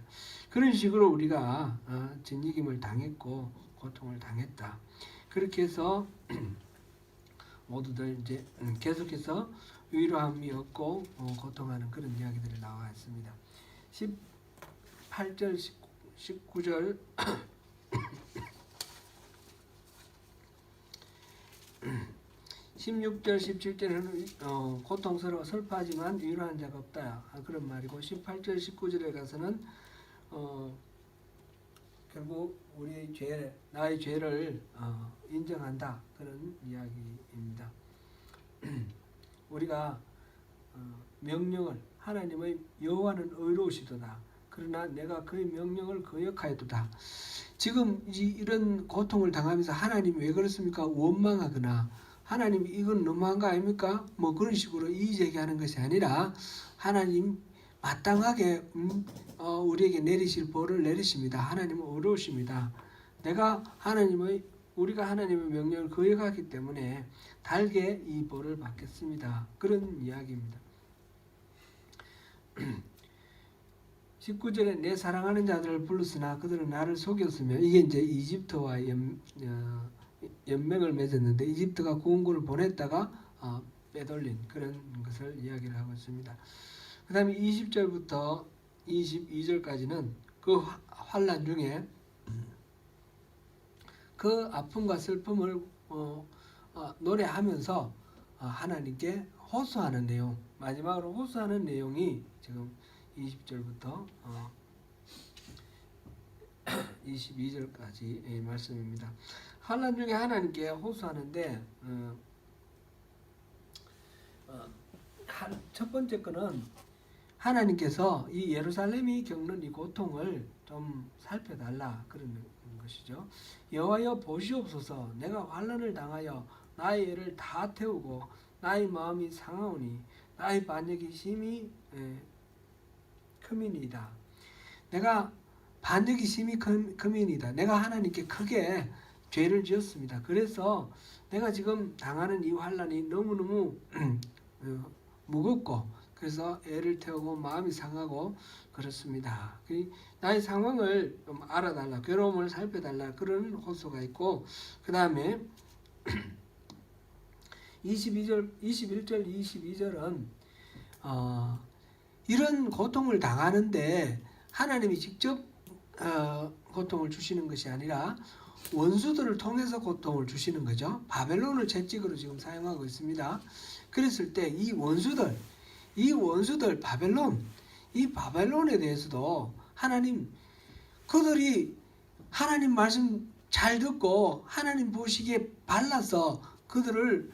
그런 식으로 우리가 짓이김을 당했고 고통을 당했다. 그렇게 해서 모두들 이제 계속해서 위로함이 없고 고통하는 그런 이야기들이 나와 있습니다. 18절, 19절 16절, 17절에는 고통스러워 슬퍼하지만 위로한 자가 없다. 그런 말이고 18절, 19절에 가서는 결국 우리의 죄, 나의 죄를 인정한다. 그런 이야기입니다. 우리가 명령을 하나님의 여호와는 의로우시도다. 그러나 내가 그의 명령을 거역하였도다. 지금 이런 고통을 당하면서 하나님이 왜 그렇습니까? 원망하거나 하나님 이건 너무한 거 아닙니까? 뭐 그런 식으로 이의제기하는 것이 아니라 하나님 마땅하게 우리에게 내리실 벌을 내리십니다. 하나님은 어려우십니다. 우리가 하나님의 명령을 거역하기 때문에 달게 이 벌을 받겠습니다. 그런 이야기입니다. 19절에 내 사랑하는 자들을 불렀으나 그들은 나를 속였으며 이게 이제 이집트와 연맹을 맺었는데 이집트가 구원군을 보냈다가 빼돌린 그런 것을 이야기를 하고 있습니다. 그 다음에 20절부터 22절까지는 그 환난 중에 그 아픔과 슬픔을 노래하면서 하나님께 호소하는 내용, 마지막으로 호소하는 내용이 지금 20절부터 22절까지 말씀입니다. 환난 중에 하나님께 호소하는데 첫 번째 거는 하나님께서 이 예루살렘이 겪는 이 고통을 좀 살펴달라 그런 것이죠. 여호와여 보시옵소서 내가 환난을 당하여 나의 애를 다 태우고 나의 마음이 상하오니 나의 반역이 심히 크미니이다. 내가 반역이 심히 크미니이다. 내가 하나님께 크게 죄를 지었습니다. 그래서 내가 지금 당하는 이 환난이 너무너무 무겁고 그래서 애를 태우고 마음이 상하고 그렇습니다. 나의 상황을 좀 알아달라, 괴로움을 살펴달라 그런 호소가 있고 그 다음에 21절, 22절은 이런 고통을 당하는데 하나님이 직접 고통을 주시는 것이 아니라 원수들을 통해서 고통을 주시는 거죠. 바벨론을 채찍으로 지금 사용하고 있습니다. 그랬을 때 이 원수들 바벨론에 대해서도 그들이 하나님 말씀 잘 듣고 하나님 보시기에 발라서 그들을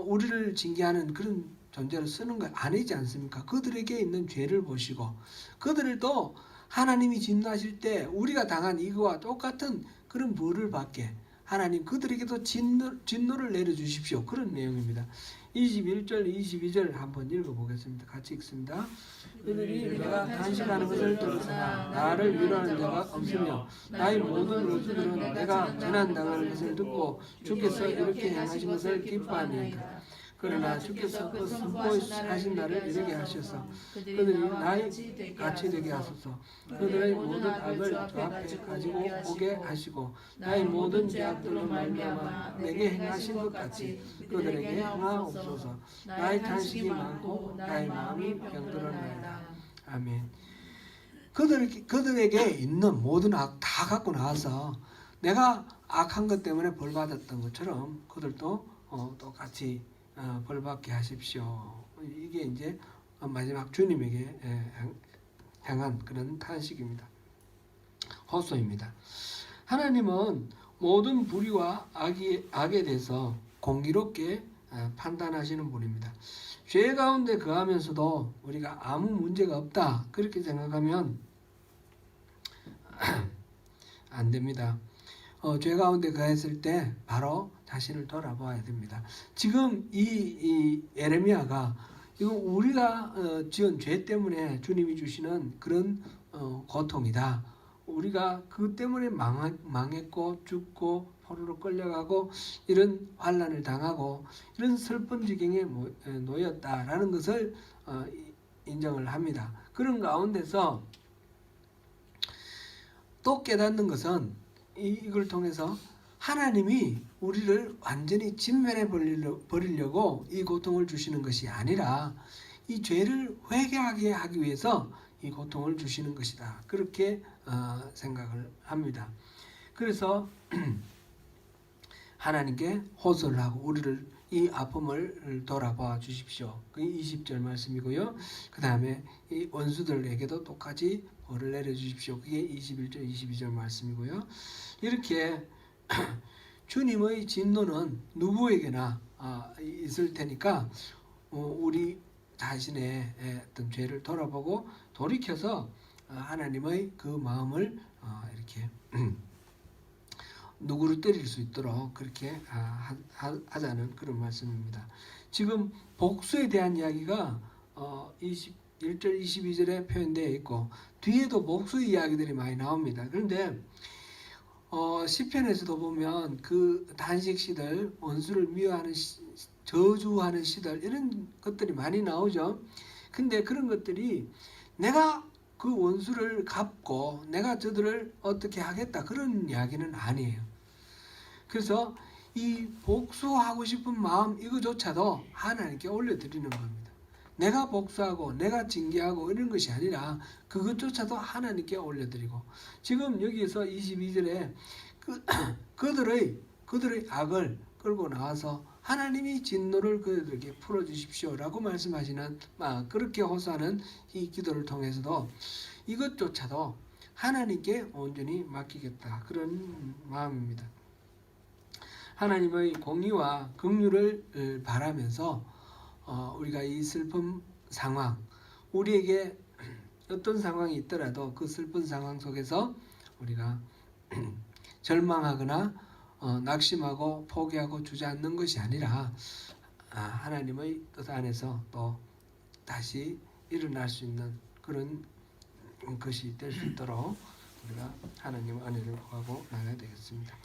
우리를 징계하는 그런 존재로 쓰는 거 아니지 않습니까? 그들에게 있는 죄를 보시고 그들을 또 하나님이 진노하실 때 우리가 당한 이거와 똑같은 그런 벌을 받게 하나님 그들에게도 진노를 내려주십시오. 그런 내용입니다. 21절, 22절 한번 읽어보겠습니다. 같이 읽습니다. 그들이 내가 단식하는 것을 들었으나 나를 위로하는 자가 없으며 나의 모든 원수들은 내가 재난당하는 것을 듣고 주께서 이렇게 행하신 것을 기뻐하니이다. 그러나 주께서 그 선포하신 날을 이르게 하셔서 그들이 나의 같이 되게 하소서. 그들의 모든 악을 저 앞에 가지고 오게 하시고 나의 모든 죄악들로 말미암아 내게 행하신 것 같이 그들에게 행하옵소서. 나의 탄식이 많고 나의 마음이 병들었나이다. 아멘. 그들에게 있는 모든 악 다 갖고 나와서 내가 악한 것 때문에 벌 받았던 것처럼 그들도 똑같이 벌 받게 하십시오. 이게 이제 마지막 주님에게 향한 그런 탄식입니다. 호소입니다. 하나님은 모든 불의와 악에 대해서 공의롭게 판단하시는 분입니다. 죄 가운데 거하면서도 우리가 아무 문제가 없다 그렇게 생각하면 안 됩니다. 죄 가운데 거했을 때 바로 자신을 돌아봐야 됩니다. 지금 이 예레미야가 이거 우리가 지은 죄 때문에 주님이 주시는 그런 고통이다. 우리가 그 때문에 망했고 죽고 포로로 끌려가고 이런 환난을 당하고 이런 슬픈 지경에 놓였다라는 것을 인정을 합니다. 그런 가운데서 또 깨닫는 것은 이걸 통해서 하나님이 우리를 완전히 진멸해 버리려고 이 고통을 주시는 것이 아니라 이 죄를 회개하게 하기 위해서 이 고통을 주시는 것이다. 그렇게 생각을 합니다. 그래서 하나님께 호소를 하고 우리를 이 아픔을 돌아봐 주십시오. 그게 20절 말씀이고요. 그 다음에 이 원수들에게도 똑같이 벌을 내려주십시오. 그게 21절, 22절 말씀이고요. 이렇게 주님의 진노는 누구에게나 있을 테니까 우리 자신의 어떤 죄를 돌아보고 돌이켜서 하나님의 그 마음을 이렇게 누구를 때릴 수 있도록 그렇게 하자는 그런 말씀입니다. 지금 복수에 대한 이야기가 21절 22절에 표현되어 있고 뒤에도 복수 이야기들이 많이 나옵니다. 그런데 시편에서도 보면 그 단식 시들, 원수를 미워하는 저주하는 시들 이런 것들이 많이 나오죠. 근데 그런 것들이 내가 그 원수를 갚고 내가 저들을 어떻게 하겠다 그런 이야기는 아니에요. 그래서 이 복수하고 싶은 마음 이거조차도 하나님께 올려드리는 겁니다. 내가 복수하고 내가 징계하고 이런 것이 아니라 그것조차도 하나님께 올려드리고 지금 여기에서 22절에 그들의 악을 끌고 나와서 하나님이 진노를 그들에게 풀어주십시오라고 말씀하시는 그렇게 호소하는 이 기도를 통해서도 이것조차도 하나님께 온전히 맡기겠다 그런 마음입니다. 하나님의 공의와 긍휼을 바라면서 우리가 이 슬픈 상황 우리에게 어떤 상황이 있더라도 그 슬픈 상황 속에서 우리가 절망하거나 낙심하고 포기하고 주저앉는 것이 아니라 하나님의 뜻 안에서 또 다시 일어날 수 있는 그런 것이 될 수 있도록 우리가 하나님의 은혜를 구하고 나가야 되겠습니다.